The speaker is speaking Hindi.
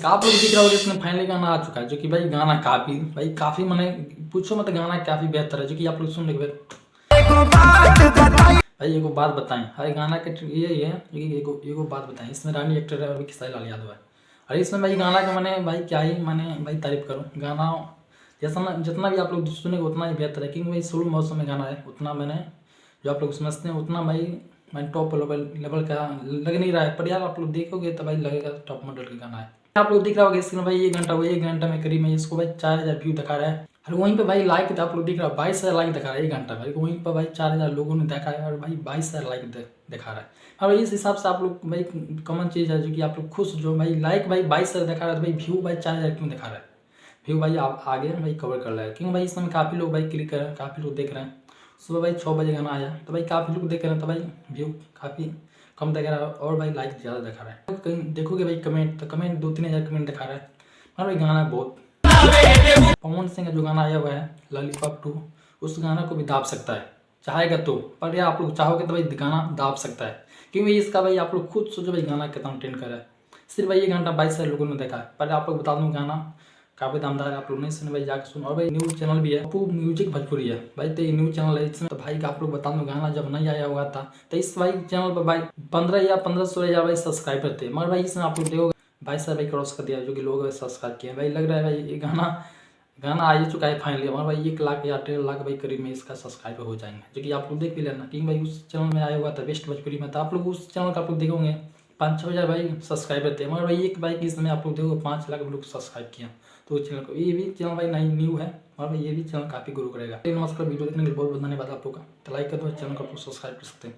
आप लोग दिख रहा होगा इसमें फाइनली गाना आ चुका है, जो कि भाई गाना काफी मैंने पूछो मत, गाना काफी बेहतर है, जो कि आप लोग सुन लेंगे। भाई एगो बात बताएं, भाई गाना के ये है कि एगो बात बताएं, इसमें रानी एक्टर है और खेसारी लाल यादव है। अरे इसमें भाई गाना का मैंने भाई क्या ही मैंने भाई तारीफ करूँ, गाना जैसा जितना भी आप लोग सुनेंगे उतना ही बेहतर है, क्योंकि भाई शुरू मौसम में गाना है, उतना मैंने जो आप लोग समझते हैं उतना भाई मैंने टॉप लेवल का लग नहीं रहा है, पर यार आप लोग देखोगे तो भाई लगेगा टॉप मॉडल का गाना है। आप लोग दिख रहा होगा इसमें भाई 1 घंटा में करीब में इसको भाई 4000 व्यू दिखा रहा है, और वहीं पे भाई लाइक आप लोग दिख रहा है 22,000 लाइक दिखा रहा है 1 घंटा में, वहीं पर भाई 4000 लोगों ने देखा है और भाई 22,000 लाइक दिखा रहा है। और इस हिसाब से आप लोग भाई कॉमन चीज़ है जो कि आप लोग खुश जो भाई लाइक भाई 22,000 दिखा रहा है, तो भाई व्यू भाई 4000 क्यों दिखा रहा है? व्यू भाई आप आगे भाई कवर कर रहा है, क्योंकि भाई इस समय काफ़ी लोग भाई क्लिक कर रहे हैं, काफ़ी लोग देख रहे हैं। सुबह भाई 6 बजे गाना आया तो भाई काफ़ी लोग देख रहे हैं, तो भाई व्यू काफ़ी कम दिखा रहा है और भाई लाइक ज़्यादा दिखा रहा है। कहीं देखोगे भाई कमेंट, तो कमेंट 2-3 हज़ार कमेंट दिखा रहा है, और भाई गाना बहुत पवन सिंह का जो गाना आया हुआ है लॉलीपॉप 2, उस गाना को भी दाब सकता है चाहेगा तो, पर या आप लोग चाहोगे तो भाई गाना दाब सकता है, क्योंकि इसका भाई आप लोग खुद सोचो भाई गाना कितना ट्रेंड कर रहा है। सिर्फ भाई 1 घंटा 22,000 लोगों ने देखा है, पर आप लोग बता दूँ गाना काफ़ी दामदार है, आप लोग नहीं सुने भाई जाकर सुनो। और भाई न्यूज़ चैनल भी है, अपू म्यूजिक भोजपुरी है भाई, तो ये न्यूज़ चैनल है इसमें, तो भाई आप लोग बता दूँ गाना जब नहीं आया हुआ था तो इस भाई चैनल पर भाई 15 या 16 हज़ार भाई सब्सक्राइबर थे, मगर भाई इसमें आप लोग देखोगे 22,000 भाई क्रॉस कर दिया, जो कि लोग सब्सक्राइब किए भाई। लग रहा है भाई ये गाना आ ही चुका है फाइनली, हमारा भाई 1 लाख या 1.5 लाख भाई करीब में इसका सब्सक्राइबर हो जाएंगे, जो कि आप लोग देख भी लेना, क्योंकि भाई उस चैनल में आया हुआ था बेस्ट भोजपुरी में, तो आप लोग उस चैनल का आप लोग देखोगे 5-6 हज़ार भाई सब्सक्राइबर थे, मगर भाई एक भाई की समय आप लोग देखो 5 लाख लोग सब्सक्राइब किया, तो चैनल को ये भी चैनल भाई नई न्यू है, और भाई ये भी चैनल काफ़ी ग्रो करेगा। नमस्कार, वीडियो देखने के लिए बहुत बहुत धन्यवाद आप लोग का, तो लाइक कर दो, चैनल को आप लोग सब्सक्राइब कर सकते हैं।